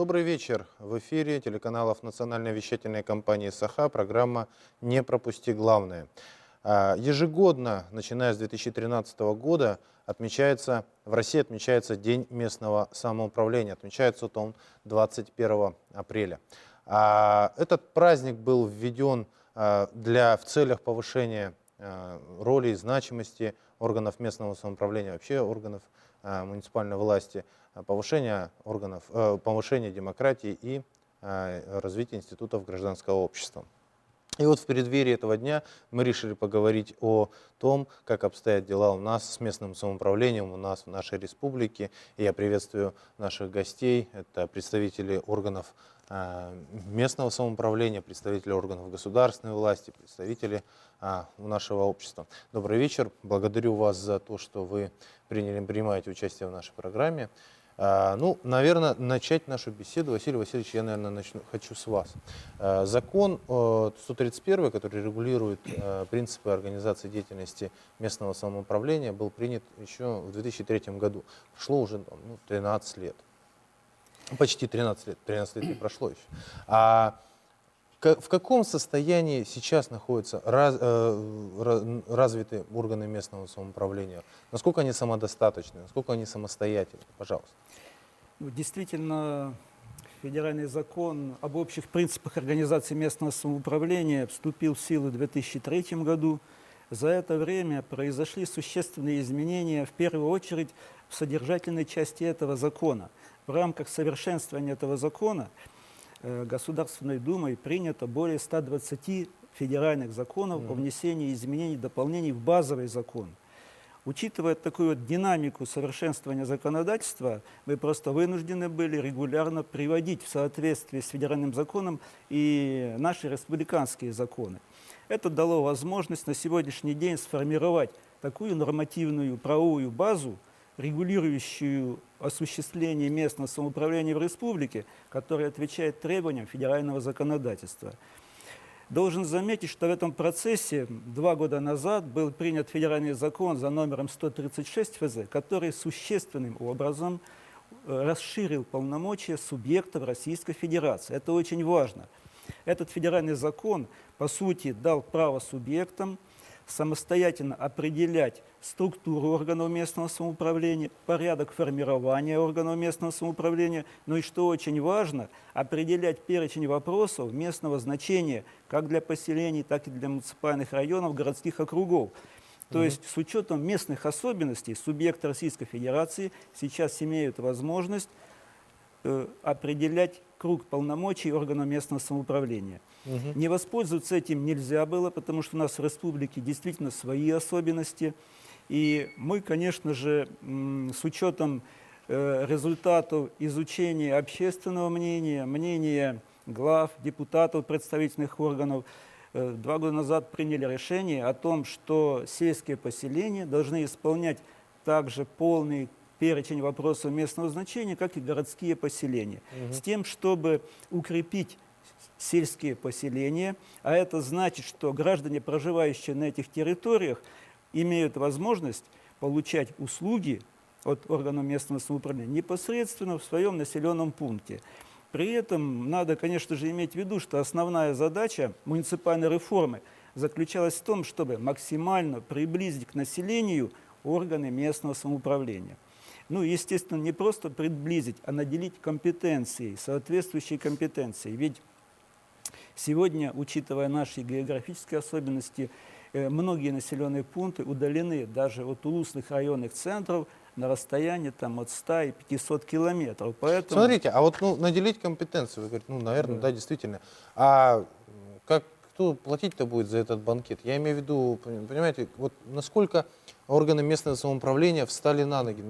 Добрый вечер. В эфире телеканалов национальной вещательной компании «Саха» программа «Не пропусти главное». Ежегодно, начиная с 2013 года, в России отмечается День местного самоуправления. Отмечается он 21 апреля. Этот праздник был введен в целях повышения роли и значимости органов местного самоуправления, вообще органов муниципальной власти, повышения демократии и развития институтов гражданского общества. И вот в преддверии этого дня мы решили поговорить о том, как обстоят дела у нас с местным самоуправлением, у нас в нашей республике. И я приветствую наших гостей, это представители органов местного самоуправления, представители органов государственной власти, представители нашего общества. Добрый вечер, благодарю вас за то, что вы принимаете участие в нашей программе. Наверное, начать нашу беседу, Василий Васильевич, я, наверное, хочу с вас. Закон 131, который регулирует принципы организации деятельности местного самоуправления, был принят еще в 2003 году. Прошло уже 13 лет. Почти 13 лет. 13 лет не прошло еще. В каком состоянии сейчас находятся развитые органы местного самоуправления? Насколько они самодостаточны, насколько они самостоятельны? Пожалуйста. Действительно, федеральный закон об общих принципах организации местного самоуправления вступил в силу в 2003 году. За это время произошли существенные изменения, в первую очередь, в содержательной части этого закона. В рамках совершенствования этого закона Государственной Думой принято более 120 федеральных законов о внесении изменений и дополнений в базовый закон. Учитывая такую динамику совершенствования законодательства, мы просто вынуждены были регулярно приводить в соответствие с федеральным законом и наши республиканские законы. Это дало возможность на сегодняшний день сформировать такую нормативную правовую базу, регулирующую осуществление местного самоуправления в республике, которая отвечает требованиям федерального законодательства. Должен заметить, что в этом процессе 2 года назад был принят федеральный закон за номером 136 ФЗ, который существенным образом расширил полномочия субъектов Российской Федерации. Это очень важно. Этот федеральный закон, по сути, дал право субъектам самостоятельно определять структуру органов местного самоуправления, порядок формирования органов местного самоуправления, но и, что очень важно, определять перечень вопросов местного значения как для поселений, так и для муниципальных районов, городских округов. То есть с учетом местных особенностей субъекты Российской Федерации сейчас имеют возможность определять круг полномочий органов местного самоуправления. Не воспользоваться этим нельзя было, потому что у нас в республике действительно свои особенности. И мы, конечно же, с учетом результатов изучения общественного мнения, мнения глав, депутатов представительных органов, 2 года назад приняли решение о том, что сельские поселения должны исполнять также полный перечень вопросов местного значения, как и городские поселения, с тем, чтобы укрепить сельские поселения, а это значит, что граждане, проживающие на этих территориях, имеют возможность получать услуги от органов местного самоуправления непосредственно в своем населенном пункте. При этом надо, конечно же, иметь в виду, что основная задача муниципальной реформы заключалась в том, чтобы максимально приблизить к населению органы местного самоуправления. Естественно, не просто приблизить, а наделить компетенцией, соответствующей компетенцией. Ведь сегодня, учитывая наши географические особенности, многие населенные пункты удалены даже от улусных районных центров на расстоянии от 100 и 500 километров. Поэтому... Смотрите, наделить компетенцию, вы говорите, наверное, да, действительно. А кто платить-то будет за этот банкет? Я имею в виду, понимаете, насколько органы местного самоуправления встали на ноги.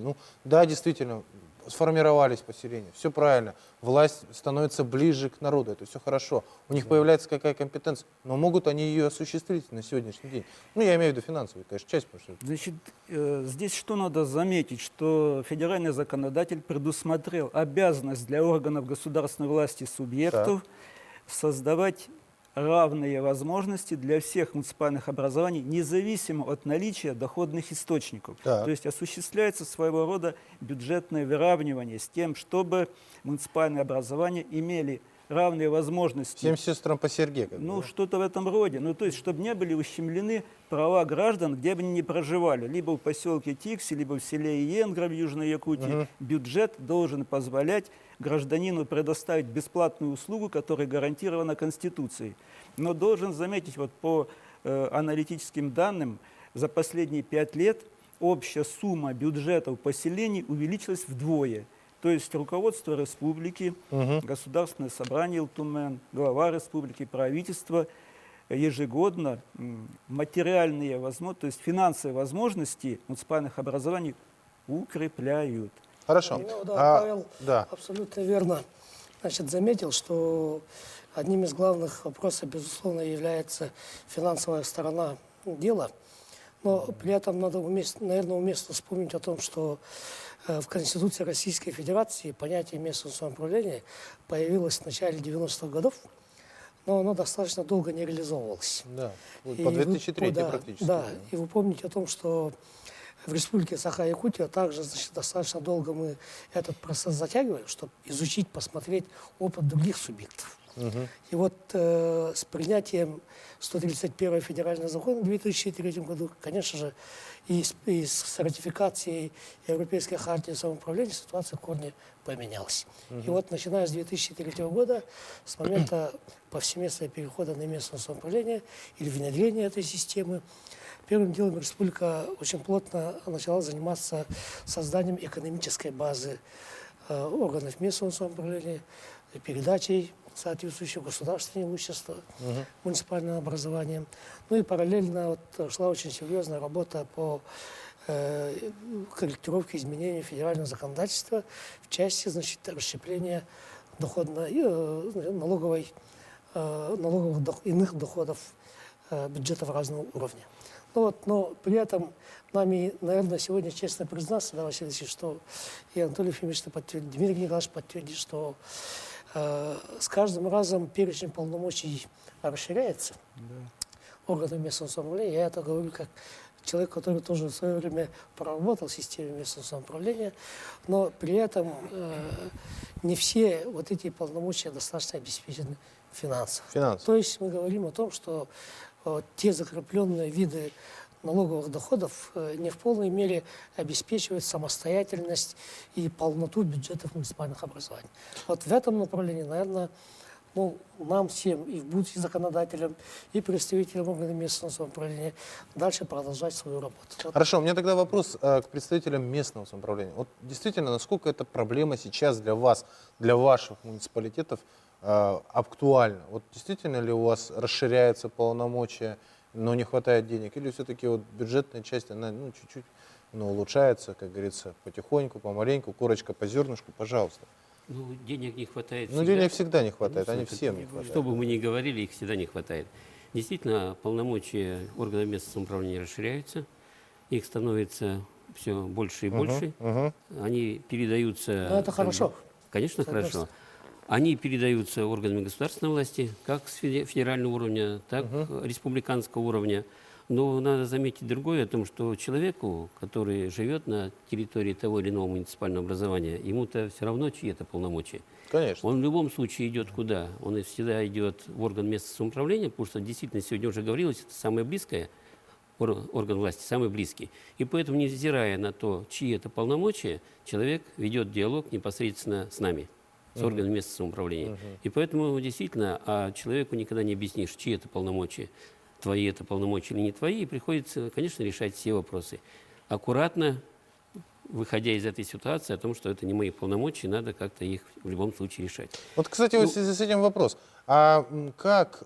Да, действительно, сформировались поселения, все правильно, власть становится ближе к народу, это все хорошо, у них появляется какая компетенция, но могут они ее осуществить на сегодняшний день? Я имею в виду финансовую, конечно, часть. Значит, здесь что надо заметить, что федеральный законодатель предусмотрел обязанность для органов государственной власти субъектов создавать равные возможности для всех муниципальных образований, независимо от наличия доходных источников. Так. То есть осуществляется своего рода бюджетное выравнивание с тем, чтобы муниципальные образования имели равные возможности. Всем сестрам по Сергею. как бы, Ну, да? что-то в этом роде. Ну, то есть, чтобы не были ущемлены права граждан, где бы они ни проживали. Либо в поселке Тикси, либо в селе Иенгра в Южной Якутии. Бюджет должен позволять гражданину предоставить бесплатную услугу, которая гарантирована Конституцией. Но должен заметить, вот по аналитическим данным, за последние 5 лет общая сумма бюджетов поселений увеличилась вдвое. То есть руководство республики, Государственное собрание Илтумен, глава республики, правительство ежегодно материальные возможности, то есть финансовые возможности муниципальных образований укрепляют. Хорошо. Ну, да, Павел да. абсолютно верно, значит, заметил, что одним из главных вопросов, безусловно, является финансовая сторона дела. Но при этом надо, наверное, уместно вспомнить о том, что в Конституции Российской Федерации понятие местного самоуправления появилось в начале 90-х годов, но оно достаточно долго не реализовывалось. Да. Вот И по вы- 2003 да, практически. Да, и вы помните о том, что в Республике Саха-Якутия также, значит, достаточно долго мы этот процесс затягивали, чтобы изучить, посмотреть опыт других субъектов. И вот с принятием 131 федерального закона в 2003 году, конечно же, и с ратификацией Европейской хартии самоуправления ситуация в корне поменялась. И вот начиная с 2003 года, с момента повсеместного перехода на местное самоуправление или внедрения этой системы, первым делом республика очень плотно начала заниматься созданием экономической базы органов местного самоуправления, передачей соответствующего государственного имущества, муниципального образования. Ну и параллельно вот шла очень серьезная работа по корректировке изменения федерального законодательства в части, значит, расщепления налоговых иных доходов бюджетов разного уровня. Ну вот, но при этом нами, наверное, сегодня честно признаться, да, Василий Ильич, что и Анатолий Ефимович подтвердит, Дмитрий Николаевич подтвердит, что с каждым разом перечень полномочий расширяется органами местного самоуправления. Я это говорю как человек, который тоже в свое время проработал в системе местного самоуправления, но при этом не все вот эти полномочия достаточно обеспечены финансово. То есть мы говорим о том, что те закрепленные виды налоговых доходов не в полной мере обеспечивают самостоятельность и полноту бюджетов муниципальных образований. Вот в этом направлении, наверное, нам всем, и в будущих законодателям, и представителям органов местного самоуправления дальше продолжать свою работу. Хорошо, у меня тогда вопрос к представителям местного самоуправления. Вот действительно, насколько эта проблема сейчас для вас, для ваших муниципалитетов актуальна? Вот действительно ли у вас расширяются полномочия, но не хватает денег? Или все-таки вот бюджетная часть, она чуть-чуть улучшается, как говорится, потихоньку, помаленьку, курочка по зернышку, пожалуйста. Ну, денег не хватает. Ну, денег всегда не хватает, Ну, они всем не хватает. Что бы мы ни говорили, их всегда не хватает. Действительно, полномочия органов местного самоуправления расширяются, их становится все больше и больше. Они передаются... Но это хорошо. Конечно, хорошо. Они передаются органами государственной власти, как с федерального уровня, так и республиканского уровня. Но надо заметить другое, о том, что человеку, который живет на территории того или иного муниципального образования, ему-то все равно чьи-то полномочия. Конечно. Он в любом случае идет куда? Он всегда идет в орган местного самоуправления, потому что действительно сегодня уже говорилось, это самое близкое, орган власти, самый близкий. И поэтому, невзирая на то, чьи это полномочия, человек ведет диалог непосредственно с нами, с органами местного самоуправления. И поэтому действительно, человеку никогда не объяснишь, чьи это полномочия, твои это полномочия или не твои, и приходится, конечно, решать все вопросы. Аккуратно, выходя из этой ситуации, о том, что это не мои полномочия, надо как-то их в любом случае решать. Вот, кстати, вот в связи с этим вопрос. А как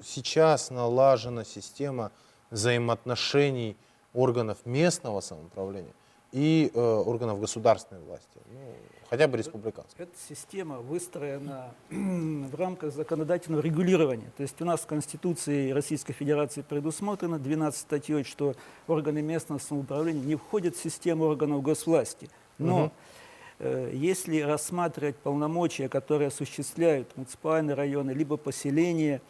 сейчас налажена система взаимоотношений органов местного самоуправления и органов государственной власти? Хотя бы республиканской. Эта система выстроена в рамках законодательного регулирования. То есть у нас в Конституции Российской Федерации предусмотрено 12 статьей, что органы местного самоуправления не входят в систему органов госвласти. Но если рассматривать полномочия, которые осуществляют муниципальные районы, либо поселения,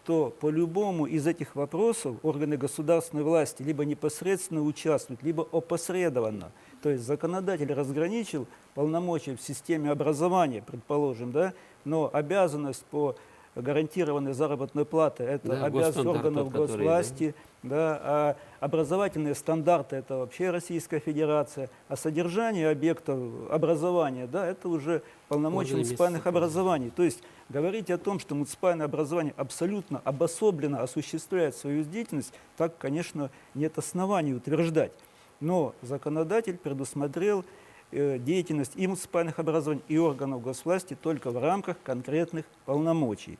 то по любому из этих вопросов органы государственной власти либо непосредственно участвуют, либо опосредованно. То есть законодатель разграничил полномочия в системе образования, предположим, да, но обязанность по гарантированной заработной платы – это Да, обязанность госстандарт органов тот, который, госвласти, да, а образовательные стандарты – это вообще Российская Федерация, а содержание объектов образования, да, это уже полномочия Органы муниципальных местного образований. То есть говорить о том, что муниципальное образование абсолютно обособленно осуществляет свою деятельность, так, конечно, нет оснований утверждать. Но законодатель предусмотрел деятельность и муниципальных образований, и органов госвласти только в рамках конкретных полномочий.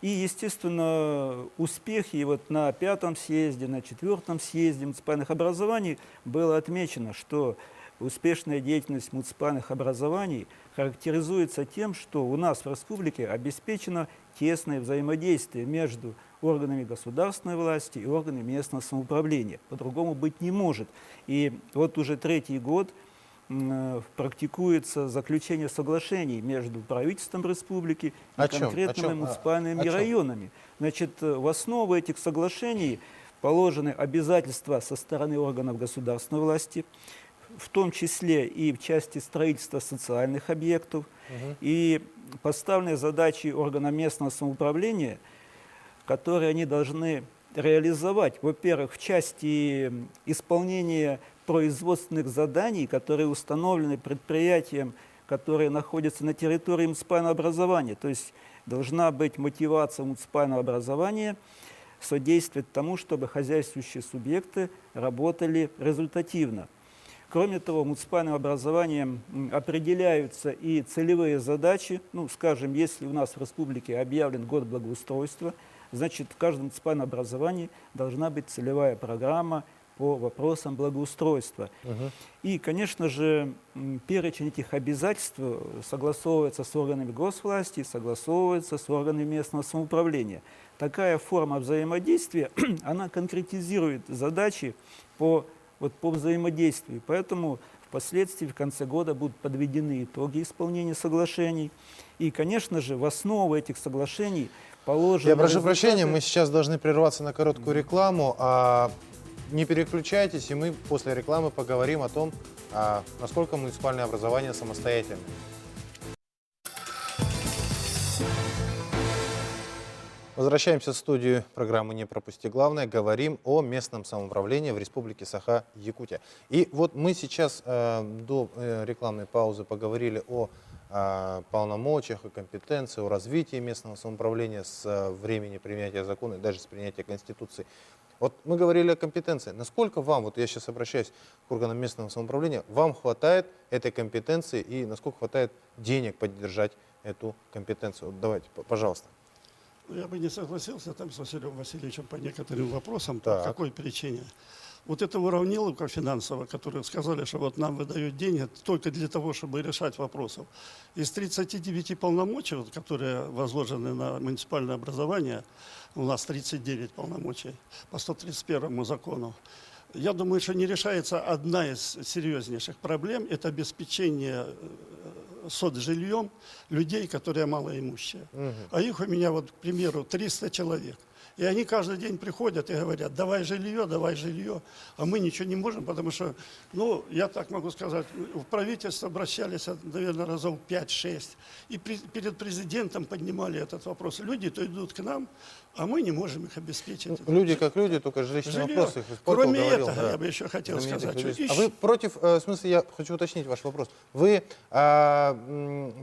И, естественно, успехи вот на 5-м съезде, на 4-м съезде муниципальных образований было отмечено, что успешная деятельность муниципальных образований характеризуется тем, что у нас в республике обеспечено тесное взаимодействие между органами государственной власти и органами местного самоуправления. По-другому быть не может. И вот уже 3-й год практикуется заключение соглашений между правительством республики и конкретными муниципальными районами. Значит, в основу этих соглашений положены обязательства со стороны органов государственной власти, в том числе и в части строительства социальных объектов, и поставлены задачи органам местного самоуправления, которые они должны реализовать, во-первых, в части исполнения производственных заданий, которые установлены предприятием, которые находятся на территории муниципального образования. То есть должна быть мотивация муниципального образования содействовать тому, чтобы хозяйствующие субъекты работали результативно. Кроме того, муниципальным образованием определяются и целевые задачи. Ну, скажем, если у нас в республике объявлен год благоустройства, значит, в каждом муниципальном образовании должна быть целевая программа по вопросам благоустройства. И, конечно же, перечень этих обязательств согласовывается с органами госвласти, согласовывается с органами местного самоуправления. Такая форма взаимодействия, она конкретизирует задачи по взаимодействию. Поэтому впоследствии, в конце года, будут подведены итоги исполнения соглашений. И, конечно же, в основу этих соглашений положены... Я прошу прощения, мы сейчас должны прерваться на короткую рекламу. Не переключайтесь, и мы после рекламы поговорим о том, насколько муниципальное образование самостоятельно. Возвращаемся в студию программы «Не пропусти главное». Говорим о местном самоуправлении в Республике Саха-Якутия. И вот мы сейчас до рекламной паузы поговорили о полномочиях и компетенции, о развитии местного самоуправления с времени принятия закона и даже с принятия Конституции. Вот мы говорили о компетенции. Насколько вам, вот я сейчас обращаюсь к органам местного самоуправления, вам хватает этой компетенции и насколько хватает денег поддержать эту компетенцию? Вот давайте, пожалуйста. Я бы не согласился там с Василием Васильевичем по некоторым вопросам. Так. По какой причине? Вот эта уравниловка финансовая, которые сказали, что вот нам выдают деньги только для того, чтобы решать вопросы. Из 39 полномочий, вот, которые возложены на муниципальное образование, у нас 39 полномочий по 131 закону. Я думаю, что не решается одна из серьезнейших проблем – это обеспечение соцжильем людей, которые малоимущие. А их у меня, вот, к примеру, 300 человек. И они каждый день приходят и говорят: давай жилье, а мы ничего не можем, потому что, ну, я так могу сказать, в правительство обращались, наверное, разов 5-6, и перед президентом поднимали этот вопрос. Люди-то идут к нам, а мы не можем их обеспечить. Люди как люди, только жилищные вопросы. Кроме этого, я бы еще хотел сказать, что... А вы против, в смысле, я хочу уточнить ваш вопрос, вы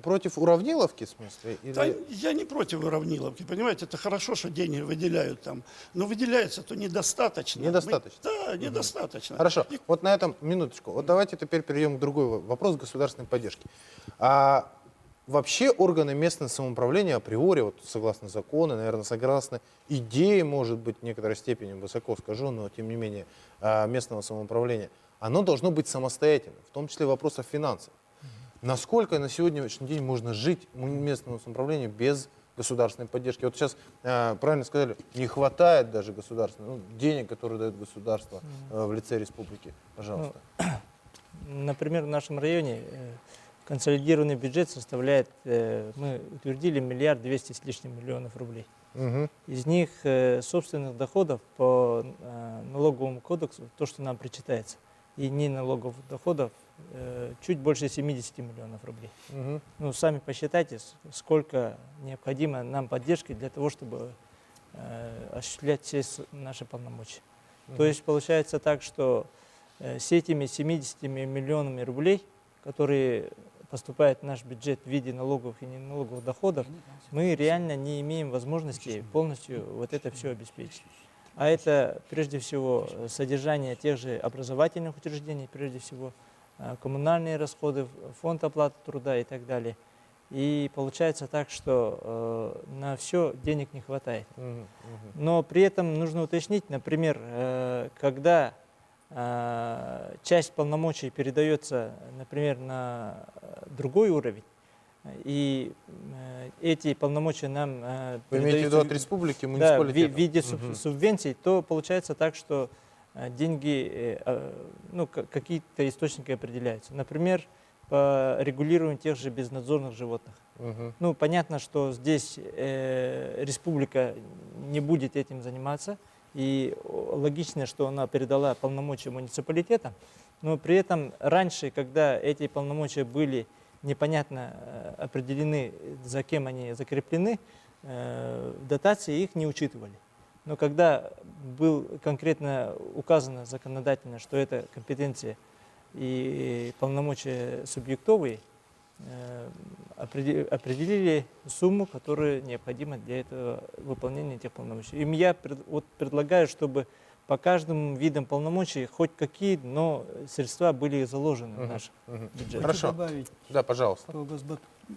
против уравниловки, в смысле? Или... Да, я не против уравниловки, понимаете, это хорошо, что деньги выделяют там, но выделяется-то недостаточно. Недостаточно? Да, недостаточно. Хорошо, вот на этом минуточку. Вот давайте теперь перейдем к другой вопрос государственной поддержки. Вообще органы местного самоуправления априори, вот согласно закону, наверное, согласно идее, может быть, в некоторой степени, высоко скажу, но тем не менее, местного самоуправления, оно должно быть самостоятельным, в том числе в вопросах финансов. Насколько на сегодняшний день можно жить местному самоуправлению без государственной поддержки? Вот сейчас, правильно сказали, не хватает даже государственных денег, которые дает государство в лице республики. Пожалуйста. Например, в нашем районе консолидированный бюджет составляет, мы утвердили 1 200 с лишним миллионов рублей. Мгм. Из них собственных доходов по налоговому кодексу, то, что нам причитается, и не налоговых доходов, чуть больше 70 миллионов рублей. Мгм. Ну, сами посчитайте, сколько необходимо нам поддержки для того, чтобы осуществлять все наши полномочия. То есть получается так, что с этими 70 миллионами рублей, которые поступают в наш бюджет в виде налоговых и неналоговых доходов, мы реально не имеем возможности полностью вот это все обеспечить. А это прежде всего содержание тех же образовательных учреждений, прежде всего коммунальные расходы, фонд оплаты труда и так далее. И получается так, что на все денег не хватает. Мгм. Мгм. Но при этом нужно уточнить, например, когда часть полномочий передается, например, на другой уровень, и эти полномочия нам Вы имеете в виду от передаются, республики, да, в муниципалитета? виде Мгм. субвенций, то получается так, что деньги, ну, какие-то источники определяются. Например, по регулированию тех же безнадзорных животных. Мгм. Ну, понятно, что здесь республика не будет этим заниматься, и логично, что она передала полномочия муниципалитетам, но при этом раньше, когда эти полномочия были непонятно определены, за кем они закреплены, дотации их не учитывали. Но когда был конкретно указано законодательно, что это компетенция и полномочия субъектовые, определили сумму, которая необходима для этого выполнения этих полномочий. И я предлагаю, чтобы по каждому видам полномочий хоть какие, но средства были заложены в наш Мгм. бюджет. Хорошо. Хочу добавить Да, пожалуйста.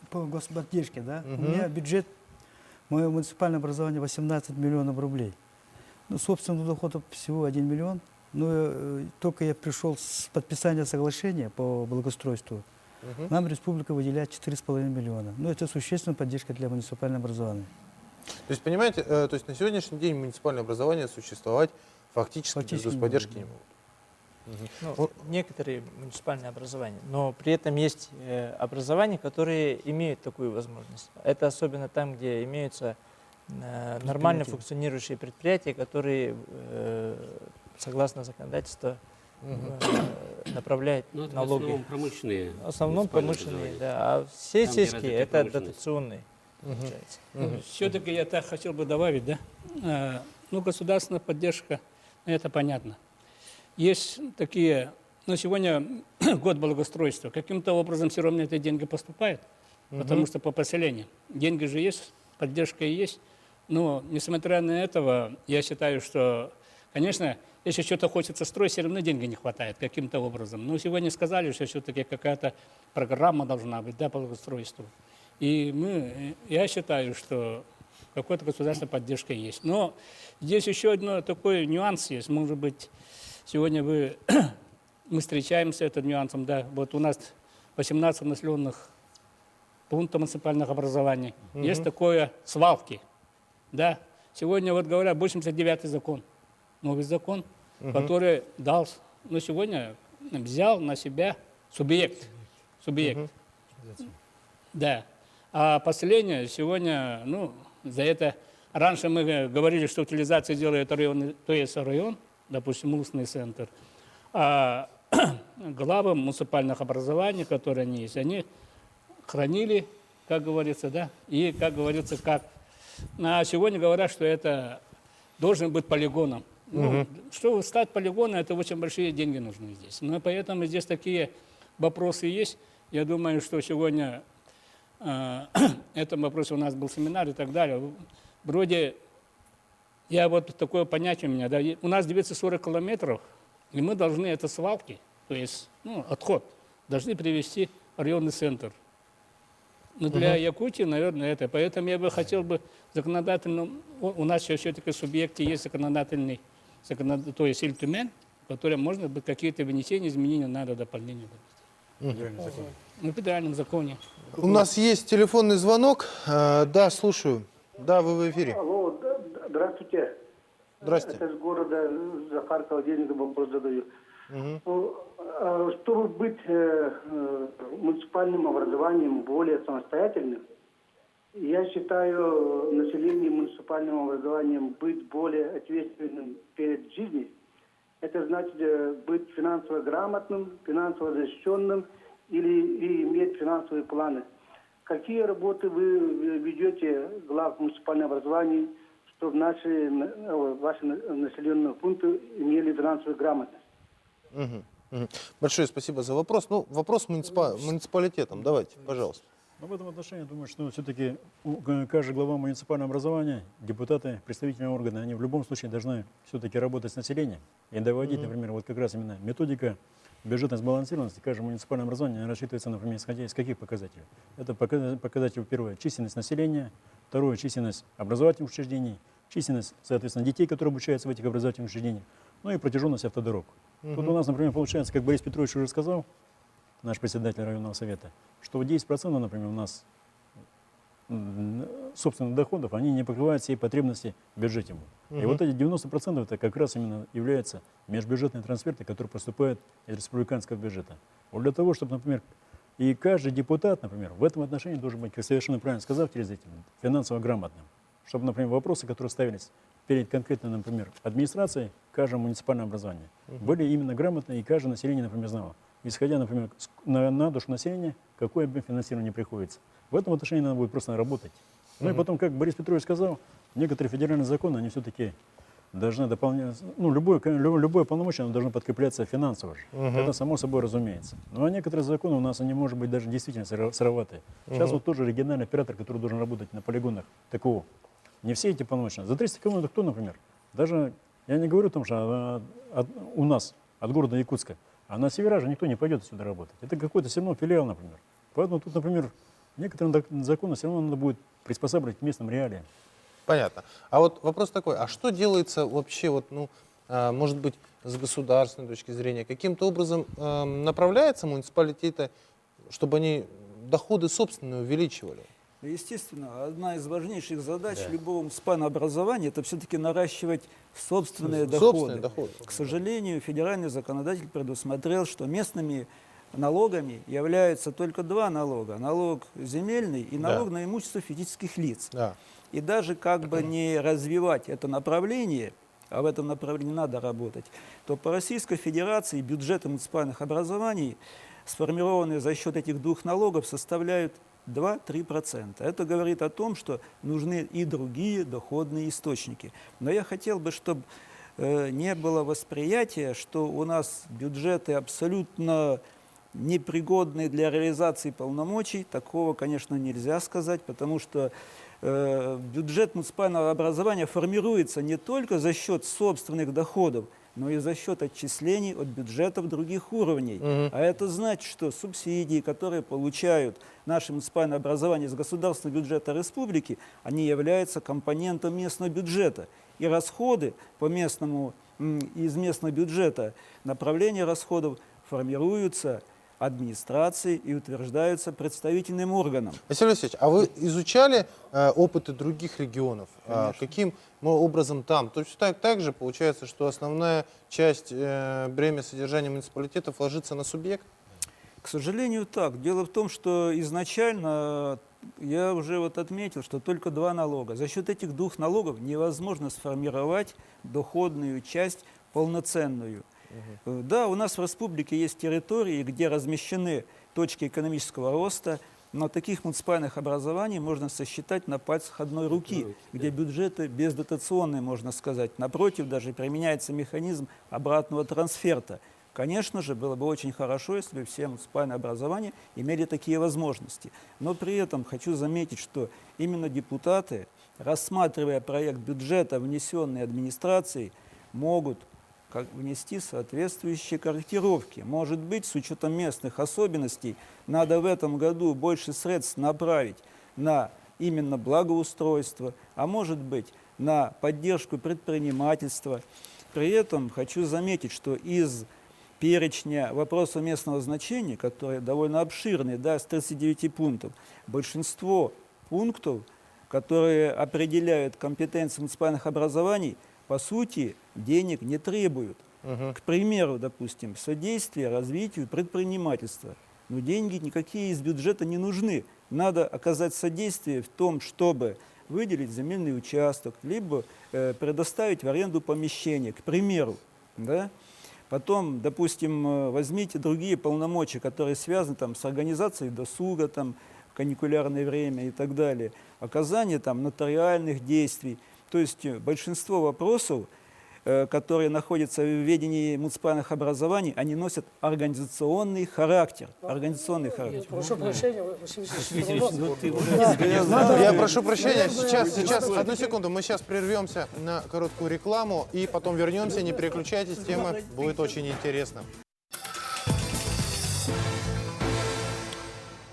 по господдержке, да? Мгм. У меня бюджет моего муниципального образования 18 миллионов рублей. Ну, собственно, доходов всего 1 миллион. Но только я пришел с подписания соглашения по благоустройству, Мгм. нам республика выделяет 4,5 миллиона. Ну, это существенная поддержка для муниципального образования. То есть, понимаете, то есть на сегодняшний день муниципальное образование существовать фактически без Фактически не господдержки может, не могут. Ну, некоторые муниципальные образования, но при этом есть образования, которые имеют такую возможность. Это особенно там, где имеются нормально Предприятия. функционирующие предприятия, которые, согласно законодательству, направляют Ну, это в налоги. основном промышленные. В основном муниципальные промышленные, образования. да. А все Там, где сельские развита это промышленность. дотационные, получается. Все-таки я так хотел бы добавить, да? Ну, государственная поддержка, это понятно. Есть такие, ну, сегодня год благоустройства, каким-то образом все равно эти деньги поступают, потому что по поселению. Деньги же есть, поддержка и есть. Но, несмотря на это, я считаю, что, конечно, если что-то хочется строить, все равно денег не хватает каким-то образом. Но сегодня сказали, что все-таки какая-то программа должна быть, да, по благоустройству. И я считаю, что какая-то государственная поддержка есть. Но здесь еще один такой нюанс есть. Может быть, сегодня мы встречаемся с этим нюансом. Да, вот у нас 18 населенных пунктов муниципальных образований. Есть такое свалки. Да. Сегодня, вот говорят, 89-й закон. Новый закон, который дал, ну, сегодня взял на себя субъект. Да. А поселение сегодня, ну, за это... Раньше мы говорили, что утилизация делает район, то есть район, допустим, мусорный центр. А главы муниципальных образований, которые они есть, они хранили, как говорится, да, и, как говорится, как... А сегодня говорят, что это должен быть полигоном. Ну, чтобы стать полигоном, это очень большие деньги нужны здесь. Но поэтому здесь такие вопросы есть. Я думаю, что сегодня этом вопросе у нас был семинар и так далее. Вроде, я вот такое понятие у меня, да, у нас 940 километров, и мы должны это свалки, то есть, ну, отход, должны привести в районный центр. Но для Якутии, наверное, это. Поэтому я бы хотел бы законодательно, у нас все-таки в субъекте есть законодательный, то есть Ильтумен, в котором можно быть какие-то вынесения, изменения, надо дополнения. Ну, в федеральном законе. У нас есть телефонный звонок. Да, слушаю. Да, вы в эфире. Алло, здравствуйте. Здрасте. Это из города Захаркова, денег вопрос задаю. Чтобы быть муниципальным образованием более самостоятельным, я считаю население муниципальным образованием быть более ответственным перед жизнью. Это значит быть финансово грамотным, финансово защищенным или иметь финансовые планы. Какие работы вы ведете, глав муниципального образования, чтобы ваши населенные пункты имели финансовую грамотность? Большое спасибо за вопрос. Ну, вопрос муниципалитетам. Давайте, пожалуйста. Но в этом отношении, я думаю, что все-таки каждый глава муниципального образования, депутаты, представительные органы, они в любом случае должны все-таки работать с населением и доводить, например, вот как раз именно методика бюджетной сбалансированности. Каждое муниципальное образование рассчитывается, например, исходя из каких показателей. Это показатель, первое, численность населения, второе, численность образовательных учреждений, численность, соответственно, детей, которые обучаются в этих образовательных учреждениях, ну и протяженность автодорог. Тут у нас, например, получается, как Борис Петрович уже сказал, наш председатель районного совета, что 10%, например, у нас собственных доходов, они не покрывают все потребности в бюджете. И вот эти 90% это как раз именно являются межбюджетные трансферты, которые поступают из республиканского бюджета. Вот для того, чтобы, например, и каждый депутат, например, в этом отношении должен быть, как совершенно правильно сказал, через этим финансово грамотным. Чтобы, например, вопросы, которые ставились перед конкретной, например, администрацией каждого муниципального образования, были именно грамотные, и каждое население, например, знало, исходя, например, на душу населения, какое объем финансирования приходится. В этом отношении надо будет просто работать. Ну и потом, как Борис Петрович сказал, некоторые федеральные законы, они все-таки должны дополняться, ну, любое полномочие, оно должно подкрепляться финансово же. Это само собой разумеется. Ну а некоторые законы у нас, они, может быть, даже действительно сыроватые. Сейчас вот тоже региональный оператор, который должен работать на полигонах ТКО, не все эти полномочия. За 300 километров кто, например? Даже, я не говорю о том, что у нас, от города Якутска, а на севера же никто не пойдет сюда работать. Это какой-то все равно филиал, например. Поэтому тут, например, некоторые законы все равно надо будет приспосабливать к местным реалиям. Понятно. А вот вопрос такой, а что делается вообще, вот, ну, может быть, с государственной точки зрения, каким-то образом направляются муниципалитеты, чтобы они доходы собственные увеличивали? Естественно, одна из важнейших задач любого муниципального образования – это все-таки наращивать собственные доходы. К сожалению, федеральный законодатель предусмотрел, что местными налогами являются только два налога – налог земельный и налог на имущество физических лиц. И даже как бы не развивать это направление, а в этом направлении надо работать, то по Российской Федерации бюджеты муниципальных образований, сформированные за счет этих двух налогов, составляют 2-3%. Это говорит о том, что нужны и другие доходные источники. Но я хотел бы, чтобы не было восприятия, что у нас бюджеты абсолютно непригодные для реализации полномочий. Такого, конечно, нельзя сказать, потому что бюджет муниципального образования формируется не только за счет собственных доходов, но и за счет отчислений от бюджетов других уровней. А это значит, что субсидии, которые получают наше муниципальное образование из государственного бюджета республики, они являются компонентом местного бюджета. И расходы по местному, из местного бюджета, направления расходов формируются администрацией и утверждаются представительным органом. Василий Васильевич, а вы изучали опыты других регионов? Каким образом там? То есть так же получается, что основная часть бремя содержания муниципалитетов ложится на субъект? К сожалению, так. Дело в том, что изначально я уже вот отметил, что только два налога. За счет этих двух налогов невозможно сформировать доходную часть полноценную. Да, у нас в республике есть территории, где размещены точки экономического роста, но таких муниципальных образований можно сосчитать на пальцах одной руки, где бюджеты бездотационные, можно сказать. Напротив, даже применяется механизм обратного трансферта. Конечно же, было бы очень хорошо, если бы все муниципальные образования имели такие возможности. Но при этом хочу заметить, что именно депутаты, рассматривая проект бюджета, внесенный администрацией, могут внести соответствующие корректировки. Может быть, с учетом местных особенностей, надо в этом году больше средств направить на именно благоустройство, а может быть, на поддержку предпринимательства. При этом хочу заметить, что из перечня вопросов местного значения, который довольно обширный, да, с 39 пунктов, большинство пунктов, которые определяют компетенции муниципальных образований, по сути, денег не требуют. К примеру, допустим, содействие развитию предпринимательства. Но деньги никакие из бюджета не нужны. Надо оказать содействие в том, чтобы выделить земельный участок, либо предоставить в аренду помещение, к примеру. Да? Потом, допустим, возьмите другие полномочия, которые связаны там, с организацией досуга, там, в каникулярное время и так далее, оказание там, нотариальных действий. То есть большинство вопросов, которые находятся в ведении муниципальных образований, они носят организационный характер. Организационный характер. Прошу прощения, Василий Васильевич. Вот ты уже Я прошу прощения, сейчас, одну секунду, мы сейчас прервемся на короткую рекламу и потом вернемся, не переключайтесь, тема будет очень интересна.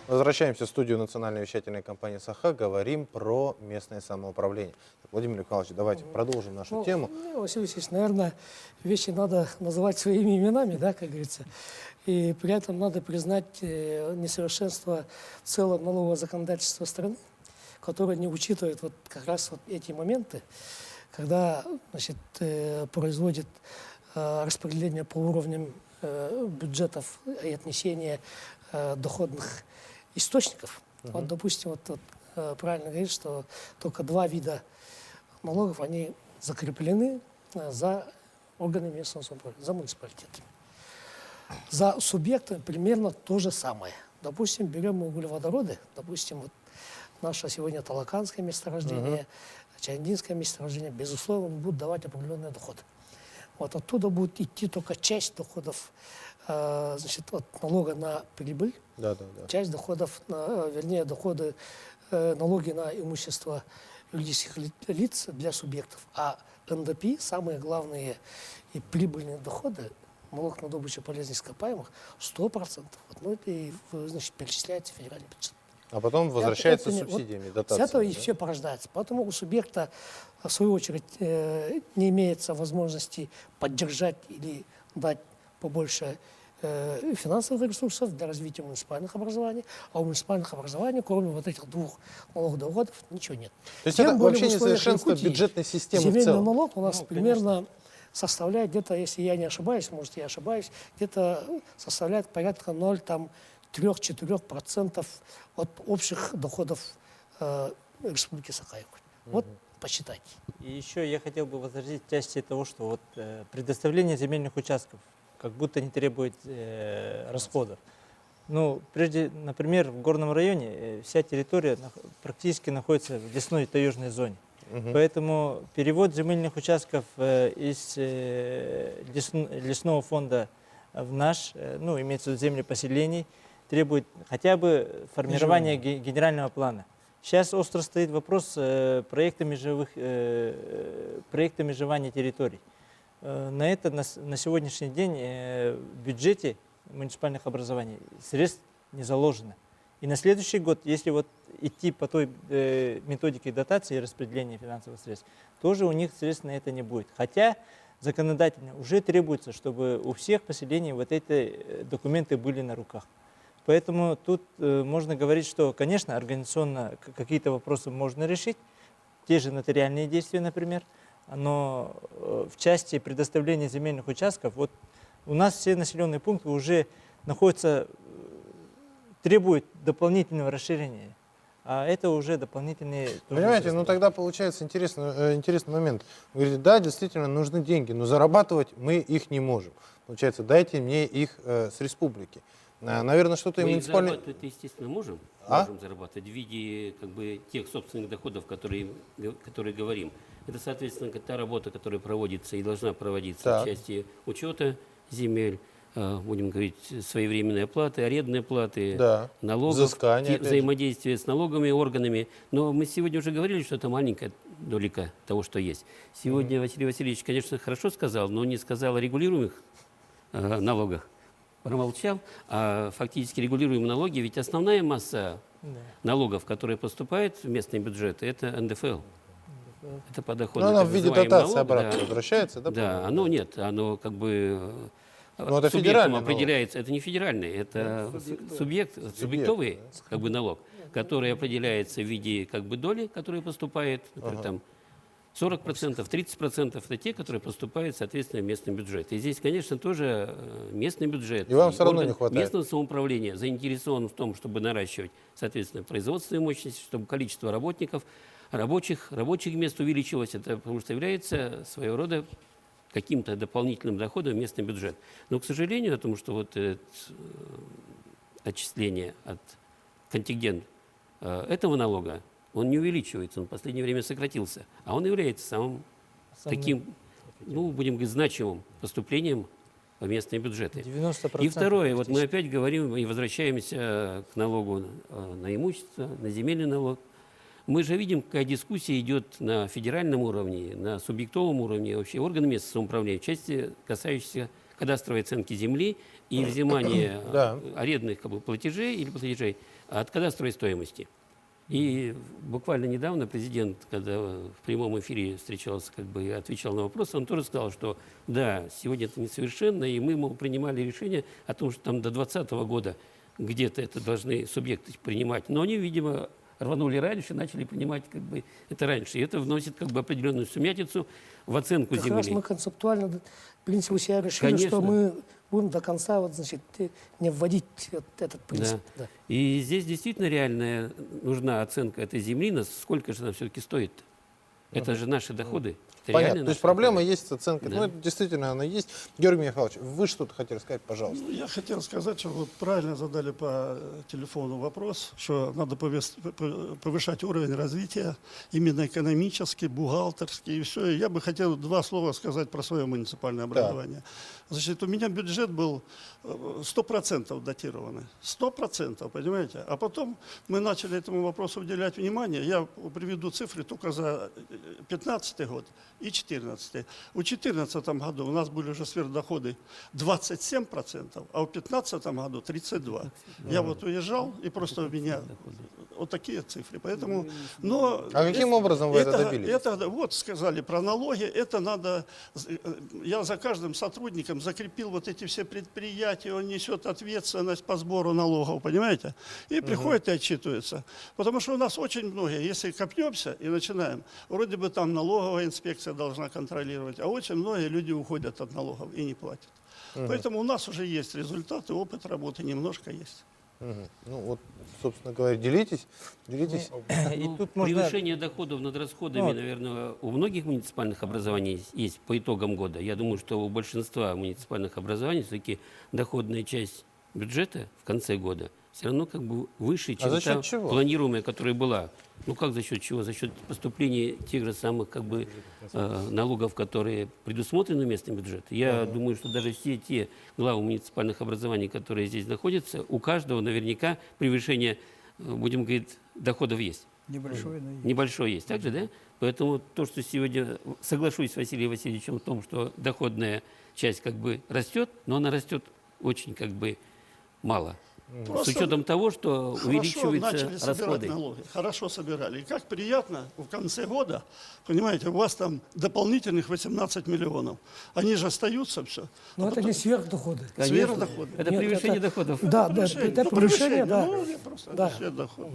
Возвращаемся в студию национальной вещательной компании «Саха», говорим про местное самоуправление. Так, Владимир Михайлович, давайте продолжим нашу тему. Василий Васильевич, наверное, вещи надо называть своими именами, да, как говорится. И при этом надо признать несовершенство в целом налогового законодательства страны, которое не учитывает вот как раз вот эти моменты, когда, значит, производит распределение по уровням бюджетов и отнесение доходных источников. Вот, допустим, правильно говорит, что только 2 вида налогов, они закреплены за органами местного самоуправления, за муниципалитетами. За субъектами примерно то же самое. Допустим, берем мы углеводороды, допустим, вот наше сегодня Талаканское месторождение, Чандинское месторождение, безусловно, будут давать определенные доходы. Вот оттуда будет идти только часть доходов, значит, от налога на прибыль, часть доходов, вернее, доходы, налоги на имущество юридических лиц для субъектов. А НДП, самые главные и прибыльные доходы, налог на добычу полезных ископаемых, 100%. Вот, ну, это и, значит, перечисляется в федеральный бюджет. А потом возвращается Это субсидиями, с дотациями. этого и да? все порождается. Поэтому у субъекта, в свою очередь, не имеется возможности поддержать или дать побольше финансовых ресурсов для развития муниципальных образований. А у муниципальных образований, кроме вот этих 2 налоговых доходов, ничего нет. То есть Тем это более вообще в условиях несовершенство Якутии бюджетной системы в земельный целом. налог у нас примерно составляет где-то, если я не ошибаюсь, может, я ошибаюсь, где-то составляет порядка 0,3-4% от общих доходов Республики Саха-Якутия. Вот посчитайте. И еще я хотел бы возразить в части того, что вот, предоставление земельных участков как будто не требует расходов. Ну, прежде, например, в горном районе вся территория практически находится в лесной и таежной зоне. Поэтому перевод земельных участков из лесного фонда в наш, ну, имеется в виду земли поселений, требует хотя бы формирования генерального плана. Сейчас остро стоит вопрос проекта межевания территорий. На это на сегодняшний день в бюджете муниципальных образований средств не заложено. И на следующий год, если вот идти по той методике дотации и распределения финансовых средств, тоже у них средств на это не будет. Хотя законодательно уже требуется, чтобы у всех поселений вот эти документы были на руках. Поэтому тут можно говорить, что, конечно, организационно какие-то вопросы можно решить, те же нотариальные действия, например, но в части предоставления земельных участков, вот у нас все населенные пункты уже находятся, требуют дополнительного расширения, а это уже дополнительные... Понимаете, ну тогда получается интересный момент. Вы говорите, да, действительно нужны деньги, но зарабатывать мы их не можем. Получается, дайте мне их с республики. Наверное, что-то и Мы их муниципальные... зарабатывать, естественно, можем зарабатывать в виде как бы, тех собственных доходов, которые говорим. Это, соответственно, та работа, которая проводится и должна проводиться в части учета земель, будем говорить, своевременной оплаты, арендной платы, налогов, взыскания, взаимодействие с налоговыми органами. Но мы сегодня уже говорили, что это маленькая долика того, что есть. Сегодня Василий Васильевич, конечно, хорошо сказал, но не сказал о регулируемых налогах. Промолчал, а фактически регулируемые налоги, ведь основная масса налогов, которые поступают в местные бюджеты, это НДФЛ. Это подоходный. Но она в виде дотации обратно возвращается, да? Да, оно нет, оно как бы это субъектом определяется, это не федеральный, это субъектовый как бы налог, который определяется в виде как бы доли, которая поступает, например, там 40%, 30% это те, которые поступают, соответственно, в местный бюджет. И здесь, конечно, тоже местный бюджет. И вам всё равно орган не хватает. местного самоуправления заинтересован в том, чтобы наращивать, соответственно, производственную мощность, чтобы количество работников, рабочих мест увеличилось. Это потому что является своего рода каким-то дополнительным доходом в местный бюджет. Но, к сожалению, о том, что вот это отчисление от контингента этого налога, он не увеличивается, он в последнее время сократился, а он является самым таким, ну, будем говорить, значимым поступлением в местные бюджеты. 90%. И второе, вот мы опять говорим и возвращаемся к налогу на имущество, на земельный налог. Мы же видим, какая дискуссия идет на федеральном уровне, на субъектовом уровне, вообще органы местного самоуправления в части, касающейся кадастровой оценки земли и взимания Да. арендных платежей или платежей от кадастровой стоимости. И буквально недавно президент, когда в прямом эфире встречался, и отвечал на вопросы, он тоже сказал, что да, сегодня это несовершенно, и мы, мол, принимали решение о том, что там до 2020 года где-то это должны субъекты принимать. Но они, видимо, рванули раньше, начали принимать это раньше. И это вносит определенную сумятицу в оценку Как раз земли. мы концептуально, в принципе, у себя решили, Конечно. что мы будем до конца не вводить этот принцип. Да. Да. И здесь действительно реальная нужна оценка этой земли, сколько же она все-таки стоит. Это же наши доходы. Это Понятно. реально То есть наши проблема доходы. есть с оценкой. Да. Ну, это действительно она есть. Георгий Михайлович, вы что-то хотели сказать, пожалуйста. Ну, я хотел сказать, что вот правильно задали по телефону вопрос, что надо повышать уровень развития именно экономический, бухгалтерский и все. И я бы хотел два слова сказать про свое муниципальное образование. Значит, у меня бюджет был 100% датированный. 100%, понимаете? А потом мы начали этому вопросу уделять внимание. Я приведу цифры только за 2015 год и 2014. В 2014 году у нас были уже сверхдоходы 27%, а в 2015 году 32%. Я вот уезжал, и просто у меня вот такие цифры. Поэтому, но А каким образом вы это добились? Вот сказали про налоги, это надо, я за каждым сотрудником закрепил вот эти все предприятия, он несет ответственность по сбору налогов, понимаете? И приходит и отчитывается. Потому что у нас очень многие, если копнемся и начинаем, вроде бы там налоговая инспекция должна контролировать, а очень многие люди уходят от налогов и не платят. Поэтому у нас уже есть результаты, опыт работы немножко есть. Ну вот, собственно говоря, делитесь. И Ну, тут можно... превышение доходов над расходами, наверное, у многих муниципальных образований есть по итогам года. Я думаю, что у большинства муниципальных образований все-таки доходная часть бюджета в конце года все равно выше, чем за счет та чего? планируемая, которая была. Ну как за счет чего? За счет поступления тех же самых налогов, которые предусмотрены местным бюджетом. Я думаю, что даже все те главы муниципальных образований, которые здесь находятся, у каждого наверняка превышение, будем говорить, доходов есть. Небольшое, но есть. Небольшое есть. Так же, да? Поэтому то, что сегодня соглашусь с Василием Васильевичем в том, что доходная часть растет, но она растет очень мало. Просто с учетом того, что Хорошо увеличиваются начали собирать расходы. налоги, хорошо собирали. И как приятно в конце года, понимаете, у вас там дополнительных 18 миллионов. Они же остаются все. Но это не сверхдоходы. Конечно. Сверхдоходы. Это Нет, превышение это- доходов. Да, да, это превышение, да. Ну, я просто Да. сверхдоход.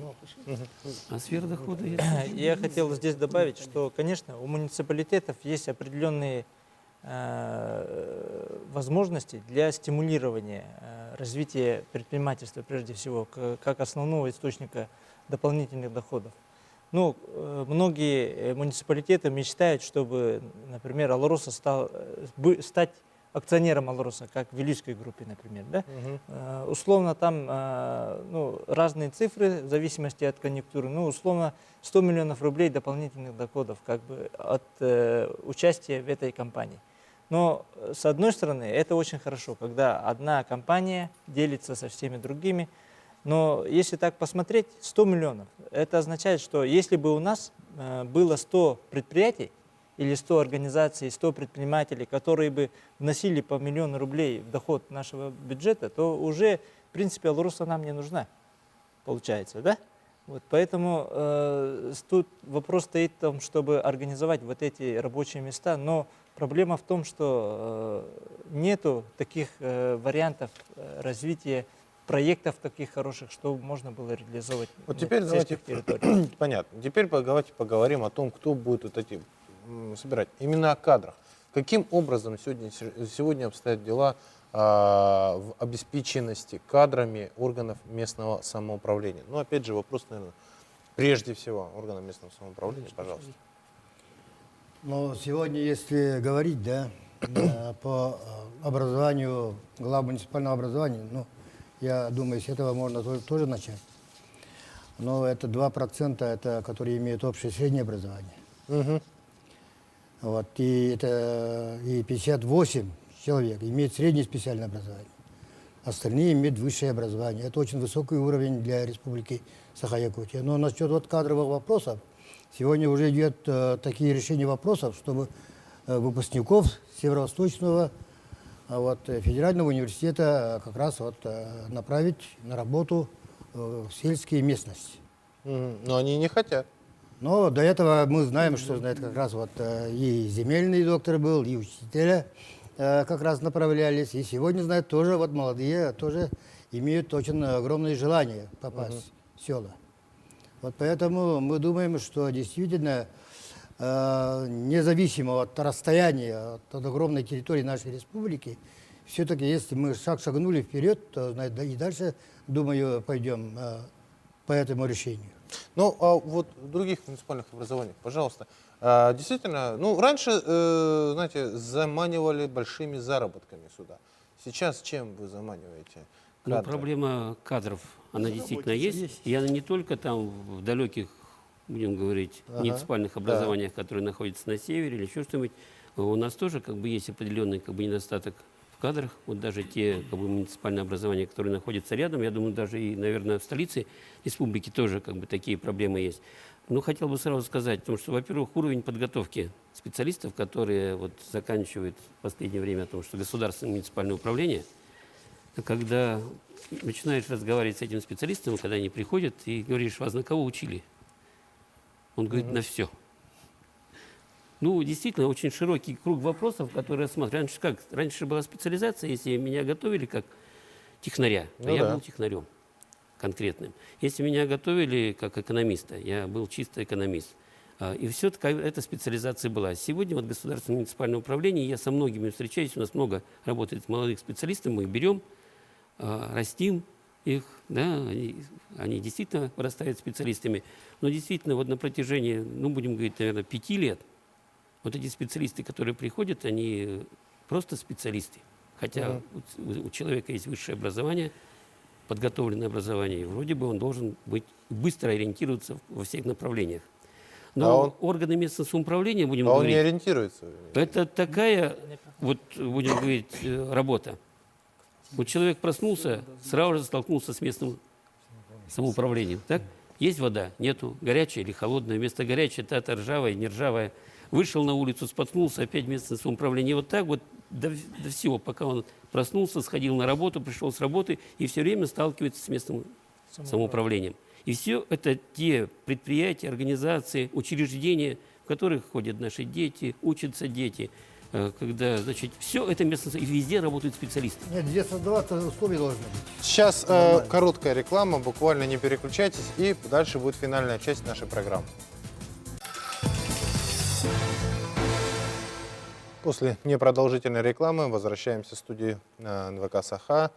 А сверхдоходы есть. Я хотел здесь добавить, что, конечно, у муниципалитетов есть определенные возможности для стимулирования развития предпринимательства, прежде всего, как основного источника дополнительных доходов. Ну, многие муниципалитеты мечтают, чтобы, например, Алроса стать акционером Алроса, как в Вилюйской группе, например. Да? Условно там разные цифры в зависимости от конъюнктуры. Ну, условно 100 миллионов рублей дополнительных доходов от участия в этой компании. Но, с одной стороны, это очень хорошо, когда одна компания делится со всеми другими. Но если так посмотреть, 100 миллионов, это означает, что если бы у нас было 100 предприятий, или 100 организаций, 100 предпринимателей, которые бы вносили по 1 миллиону рублей в доход нашего бюджета, то уже, в принципе, Алроса нам не нужна, получается, да? Вот, поэтому тут вопрос стоит в том, чтобы организовать вот эти рабочие места, но проблема в том, что нету таких вариантов развития проектов таких хороших, что можно было реализовывать Вот на теперь давайте, сельских территориях. понятно, теперь давайте поговорим о том, кто будет вот эти собирать. Именно о кадрах. Каким образом сегодня обстоят дела в обеспеченности кадрами органов местного самоуправления? Ну, опять же, вопрос, наверное, прежде всего органам местного самоуправления, пожалуйста. Ну, сегодня, если говорить, да, по образованию, глав муниципального образования, ну, я думаю, с этого можно тоже начать. Но это 2%, это, которые имеют общее среднее образование. Вот, и это и 58 человек имеют среднее специальное образование. Остальные имеют высшее образование. Это очень высокий уровень для Республики Саха-Якутия. Но насчет вот кадровых вопросов, сегодня уже идет такие решения вопросов, чтобы выпускников Северо-Восточного федерального университета как раз вот направить на работу в сельские местности. Но они не хотят. Но до этого мы знаем, что это как раз вот и земельный доктор был, и учителя как раз направлялись. И сегодня, знают, тоже вот молодые тоже имеют очень огромное желание попасть в села. Вот поэтому мы думаем, что действительно, независимо от расстояния, от огромной территории нашей республики, все-таки, если мы шагнули вперед, то и дальше, думаю, пойдем по этому решению. Ну, а вот в других муниципальных образованиях, пожалуйста, действительно, ну, раньше, знаете, заманивали большими заработками сюда. Сейчас чем вы заманиваете Но кадры? проблема кадров, она действительно есть. И она не только там в далеких, будем говорить, муниципальных образованиях, которые находятся на севере или еще что-нибудь. У нас тоже как бы есть определенный как бы недостаток в кадрах. Вот даже те как бы муниципальные образования, которые находятся рядом, я думаю, даже и, наверное, в столице республики тоже как бы такие проблемы есть. Но хотел бы сразу сказать, потому что, во-первых, уровень подготовки специалистов, которые вот заканчивают в последнее время о том, что государственное муниципальное управление, когда начинаешь разговаривать с этим специалистом, когда они приходят, и говоришь, вас на кого учили? Он говорит, на все. Ну, действительно, очень широкий круг вопросов, которые рассматривают. Раньше была специализация, если меня готовили как технаря, то я был технарем конкретным. Если меня готовили как экономиста, я был чисто экономист. И все-таки эта специализация была. Сегодня вот государственное муниципальное управление, я со многими встречаюсь, у нас много работает молодых специалистов, мы их берем, растим их, да, они действительно вырастают специалистами. Но действительно вот на протяжении, ну, будем говорить, наверное, 5 лет, вот эти специалисты, которые приходят, они просто специалисты. Хотя у человека есть высшее образование, подготовленное образование, и вроде бы он должен быть быстро ориентироваться во всех направлениях. Но органы местного самоуправления, будем говорить... он не ориентируется? Это такая, вот, будем говорить, работа. Вот человек проснулся, сразу же столкнулся с местным самоуправлением. Так? Есть вода? Нету. Горячая или холодная? Вместо горячей та ржавая, не ржавая. Вышел на улицу, споткнулся, опять местное самоуправление. Вот так вот до всего, пока он проснулся, сходил на работу, пришел с работы и все время сталкивается с местным самоуправлением. И все это те предприятия, организации, учреждения, в которых ходят наши дети, учатся дети. Когда, значит, все это место, и везде работают специалисты. Нет, где создаваться условия должны быть. Сейчас короткая реклама, буквально не переключайтесь, и дальше будет финальная часть нашей программы. После непродолжительной рекламы возвращаемся в студию НВК «Саха».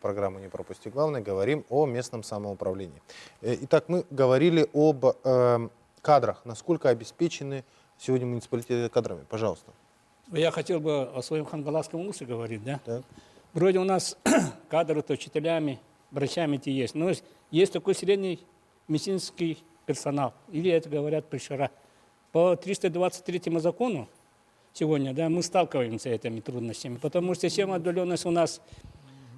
Программу «Не пропусти главное». Говорим о местном самоуправлении. Итак, мы говорили об кадрах. Насколько обеспечены сегодня муниципалитеты кадрами? Пожалуйста. Я хотел бы о своем хангаласском улусе говорить, да? Так. Вроде у нас кадры-то учителями, врачами-то есть, но есть такой средний медицинский персонал, или это говорят пришера. По 323 закону сегодня, да, мы сталкиваемся с этими трудностями, потому что всем отдаленность у нас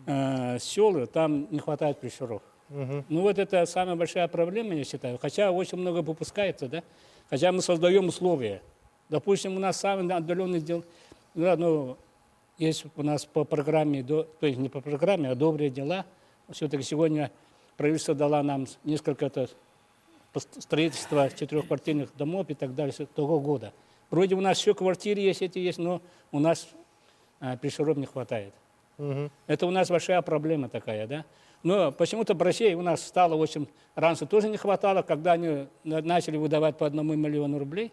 селы, там не хватает пришеров. Ну вот это самая большая проблема, я считаю, хотя очень много выпускается, да, хотя мы создаем условия. Допустим, у нас самый отдаленный дел, да, ну, есть у нас по программе, то есть не по программе, а добрые дела. Все-таки сегодня правительство дало нам несколько строительства 4-квартирных домов и так далее того года. Вроде у нас все квартиры есть, эти есть, но у нас пришеров не хватает. Это у нас большая проблема такая, да. Но почему-то в России у нас стало очень... Раньше тоже не хватало, когда они начали выдавать по 1 миллиону рублей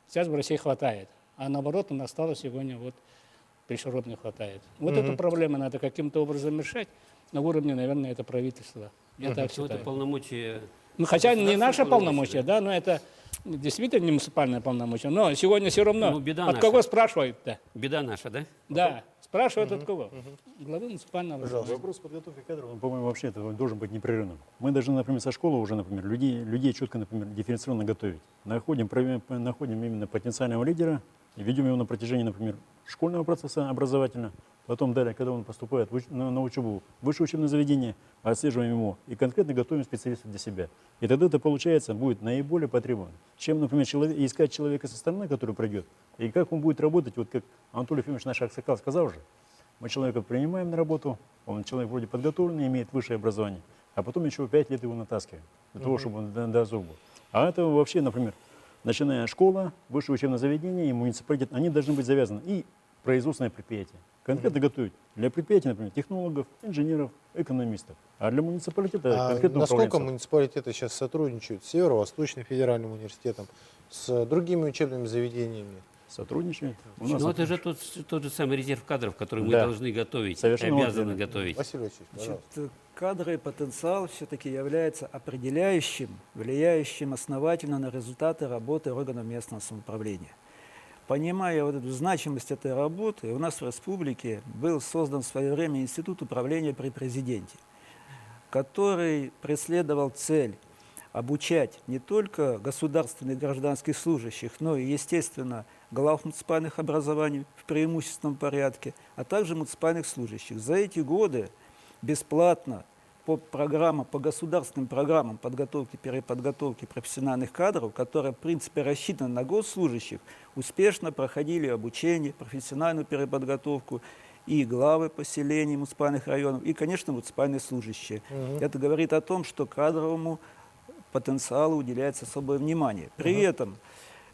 сейчас в России хватает. А наоборот, у нас стало сегодня вот пришлород не хватает. Вот эту проблему надо каким-то образом решать. На уровне, наверное, это правительство. Я так Ну, это считаю. полномочия. Ну, хотя не государственные наше полномочие, да? да, но это действительно не муниципальное полномочие. Но сегодня все равно. Ну, беда от наша. кого спрашивают-то? Беда наша, да? Да, спрашивают от кого? Главы муниципального образования. Вопрос подготовки кадров, он, по-моему, вообще это должен быть непрерывным. Мы должны, например, со школы уже, например, людей четко, например, дифференцированно готовить. Находим именно потенциального лидера и ведем его на протяжении, например, школьного процесса образовательного. Потом далее, когда он поступает на учебу в высшее учебное заведение, отслеживаем его и конкретно готовим специалиста для себя. И тогда это, получается, будет наиболее потребовано. Чем, например, искать человека со стороны, который придет, и как он будет работать, вот как Анатолий Ефимович наш Аксакал сказал же, мы человека принимаем на работу, он человек вроде подготовленный, имеет высшее образование, а потом еще 5 лет его натаскиваем, для того, чтобы он до зуба. А это вообще, например, начиная школа, высшее учебное заведение и муниципалитет, они должны быть завязаны. И производственное предприятие. Конкретно готовить для предприятий, например, технологов, инженеров, экономистов. А для муниципалитета конкретно Насколько управленцев. муниципалитеты сейчас сотрудничают с Северо-Восточным федеральным университетом, с другими учебными заведениями? Сотрудничают. У нас Но это же тот же самый резерв кадров, который мы Да. должны готовить, Совершенно обязаны верно. готовить. Василий Васильевич, пожалуйста. Значит, кадры и потенциал все-таки являются определяющим, влияющим основательно на результаты работы органов местного самоуправления. Понимая вот эту значимость этой работы, у нас в республике был создан в свое время Институт управления при президенте, который преследовал цель обучать не только государственных гражданских служащих, но и, естественно, глав муниципальных образований в преимущественном порядке, а также муниципальных служащих. За эти годы бесплатно по государственным программам подготовки, переподготовки профессиональных кадров, которые, в принципе, рассчитаны на госслужащих, успешно проходили обучение, профессиональную переподготовку и главы поселений муниципальных районов, и, конечно, муниципальные служащие. Это говорит о том, что кадровому потенциалу уделяется особое внимание. При этом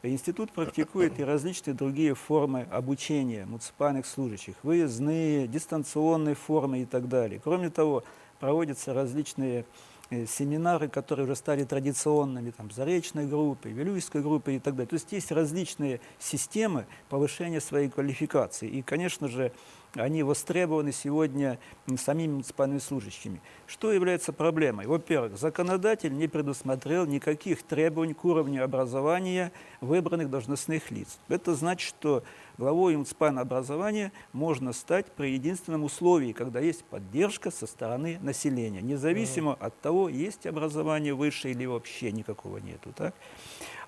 институт практикует и различные другие формы обучения муниципальных служащих, выездные, дистанционные формы и так далее. Кроме того, проводятся различные семинары, которые уже стали традиционными, там, Заречной группой, Вилюйской группой и так далее. То есть есть различные системы повышения своей квалификации. И, конечно же, они востребованы сегодня самими муниципальными служащими. Что является проблемой? Во-первых, законодатель не предусмотрел никаких требований к уровню образования выбранных должностных лиц. Это значит, что главой муниципального образования можно стать при единственном условии, когда есть поддержка со стороны населения, независимо от того, есть образование высшее или вообще никакого нету. Так?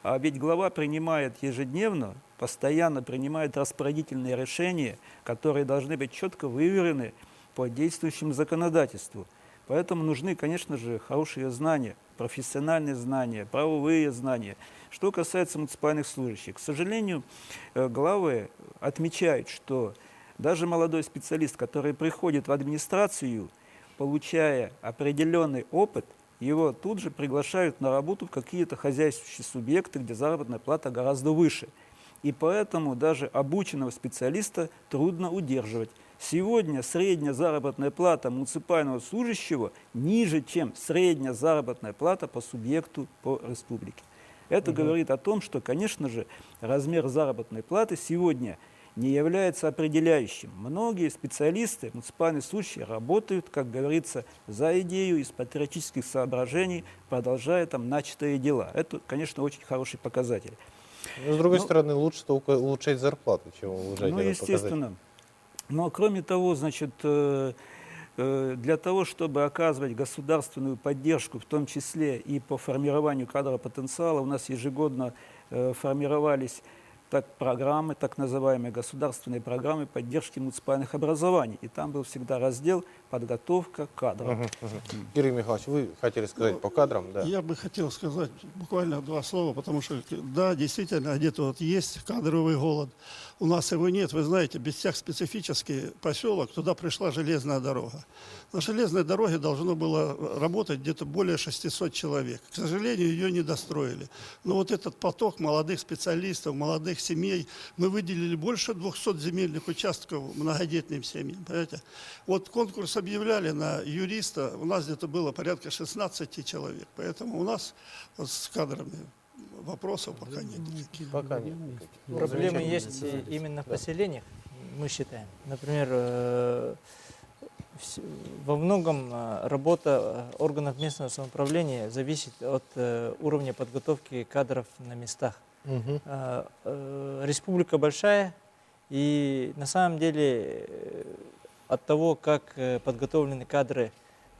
А ведь глава принимает ежедневно, постоянно принимает распорядительные решения, которые должны быть четко выверены по действующему законодательству. Поэтому нужны, конечно же, хорошие знания, профессиональные знания, правовые знания. Что касается муниципальных служащих, к сожалению, главы отмечают, что даже молодой специалист, который приходит в администрацию, получая определенный опыт, его тут же приглашают на работу в какие-то хозяйствующие субъекты, где заработная плата гораздо выше. И поэтому даже обученного специалиста трудно удерживать. Сегодня средняя заработная плата муниципального служащего ниже, чем средняя заработная плата по субъекту по республике. Это говорит о том, что, конечно же, размер заработной платы сегодня не является определяющим. Многие специалисты, муниципальные служащие, работают, как говорится, за идею из патриотических соображений, продолжая там начатые дела. Это, конечно, очень хороший показатель. Но, с другой стороны, лучше только улучшать зарплату, чем улучшать Ну, этот показатель. естественно. Но, кроме того, значит, для того, чтобы оказывать государственную поддержку, в том числе и по формированию кадрового потенциала, у нас ежегодно формировались программы, так называемые государственные программы поддержки муниципальных образований. И там был всегда раздел «Подготовка кадров». Юрий Михайлович, вы хотели сказать по кадрам? Да. Я бы хотел сказать буквально 2 слова, потому что, да, действительно, где-то вот есть кадровый голод. У нас его нет. Вы знаете, Бестяг специфический поселок, туда пришла железная дорога. На железной дороге должно было работать где-то более 600 человек. К сожалению, ее не достроили. Но вот этот поток молодых специалистов, молодых семей, мы выделили больше 200 земельных участков многодетным семьям. Понимаете? Вот конкурс объявляли на юриста, у нас где-то было порядка 16 человек. Поэтому у нас вот с кадрами вопросов пока нет никаких. Пока нет. Проблемы есть именно в поселениях, мы считаем. Например, во многом работа органов местного самоуправления зависит от уровня подготовки кадров на местах. Республика большая, и на самом деле от того, как подготовлены кадры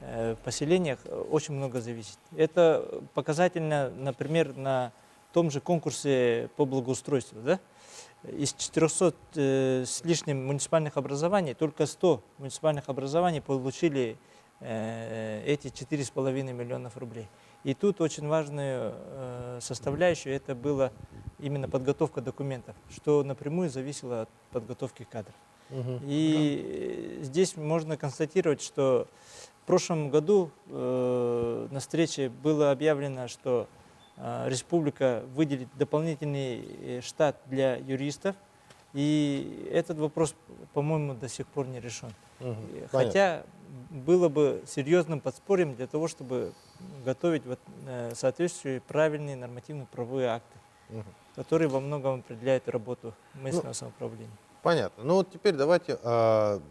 в поселениях, очень много зависит. Это показательно, например, на том же конкурсе по благоустройству. Да? Из 400 с лишним муниципальных образований, только 100 муниципальных образований получили эти 4,5 миллионов рублей. И тут очень важную составляющую это была именно подготовка документов, что напрямую зависело от подготовки кадров. И здесь можно констатировать, что в прошлом году на встрече было объявлено, что республика выделит дополнительный штат для юристов, и этот вопрос, по-моему, до сих пор не решен. Хотя было бы серьезным подспорьем для того, чтобы готовить соответствующие правильные нормативно-правовые акты, которые во многом определяют работу местного самоуправления. Понятно. Ну вот теперь давайте,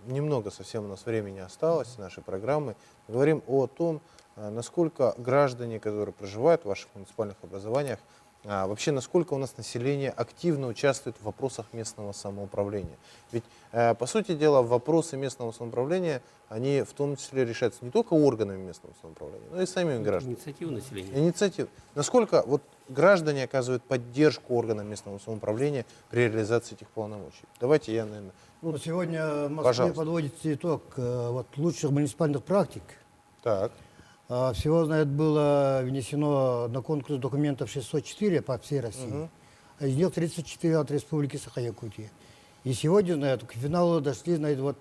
немного совсем у нас времени осталось нашей программы, говорим о том, насколько граждане, которые проживают в ваших муниципальных образованиях, вообще насколько у нас население активно участвует в вопросах местного самоуправления. Ведь, по сути дела, вопросы местного самоуправления, они в том числе решаются не только органами местного самоуправления, но и самими гражданами. Инициатива населения. Инициатива. Насколько вот граждане оказывают поддержку органам местного самоуправления при реализации этих полномочий? Давайте я, наверное... Ну, сегодня в Москве пожалуйста. подводится итог вот, лучших муниципальных практик. Так. Всего, знает, было внесено на конкурс документов 604 по всей России. Из них 34 от Республики Саха-Якутия. И сегодня, знает, к финалу дошли, знает, вот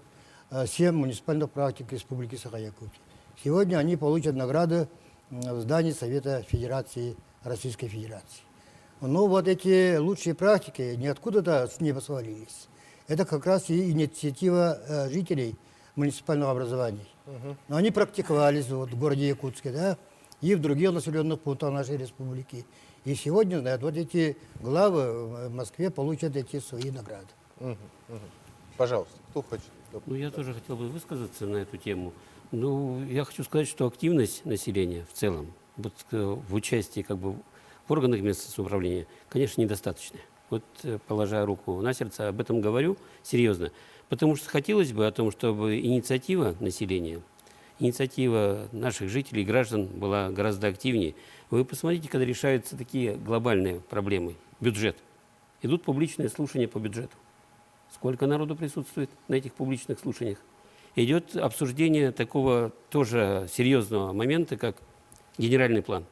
7 муниципальных практик Республики Саха-Якутия. Сегодня они получат награды в здании Совета Федерации Российской Федерации. Но вот эти лучшие практики ниоткуда-то с неба свалились. Это как раз и инициатива жителей муниципального образования. Но они практиковались вот, в городе Якутске, да, и в других населенных пунктах нашей республики. И сегодня, знают, вот эти главы в Москве получат эти свои награды. Пожалуйста, кто хочет? Ну, я тоже хотел бы высказаться на эту тему. Ну, я хочу сказать, что активность населения в целом, вот, в участии как бы в органах местного самоуправления, конечно, недостаточная. Вот, положа руку на сердце, об этом говорю серьезно. Потому что хотелось бы о том, чтобы инициатива населения, инициатива наших жителей, граждан была гораздо активнее. Вы посмотрите, когда решаются такие глобальные проблемы, бюджет. Идут публичные слушания по бюджету. Сколько народу присутствует на этих публичных слушаниях? Идет обсуждение такого тоже серьезного момента, как генеральный план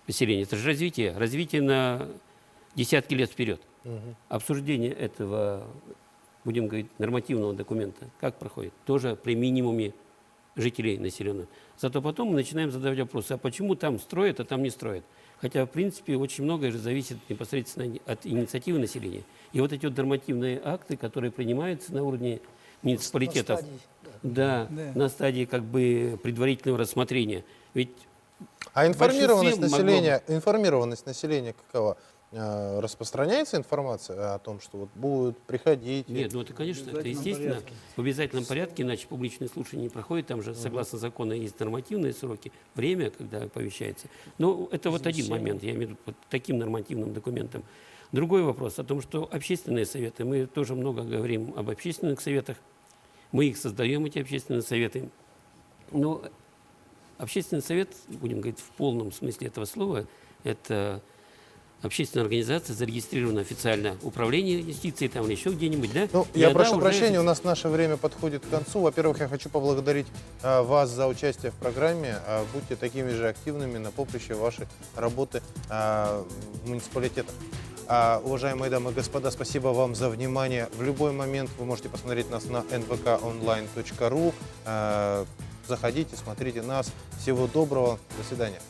поселения. Это же развитие на десятки лет вперед. Обсуждение этого, будем говорить, нормативного документа, как проходит? Тоже при минимуме жителей населенных. Зато потом мы начинаем задавать вопросы, а почему там строят, а там не строят? Хотя, в принципе, очень многое же зависит непосредственно от инициативы населения. И вот эти вот нормативные акты, которые принимаются на уровне муниципалитетов, на стадии как бы предварительного рассмотрения. Ведь а информированность большинстве информированность населения какова? Распространяется информация о том, что вот будут приходить? Нет, ну это, конечно, это естественно. В обязательном порядке, иначе публичные слушания не проходят. Там же, согласно закону, есть нормативные сроки, время, когда оповещается. Но это вот один момент, я имею в виду под таким нормативным документом. Другой вопрос о том, что общественные советы, мы тоже много говорим об общественных советах, мы их создаем, эти общественные советы. Но общественный совет, будем говорить в полном смысле этого слова, это общественная организация, зарегистрирована официально управление юстиции там или еще где-нибудь, да? Ну, я прошу прощения, у нас наше время подходит к концу. Во-первых, я хочу поблагодарить вас за участие в программе. Будьте такими же активными на поприще вашей работы в муниципалитетах. Уважаемые дамы и господа, спасибо вам за внимание. В любой момент вы можете посмотреть нас на nvkonline.ru. Заходите, смотрите нас. Всего доброго. До свидания.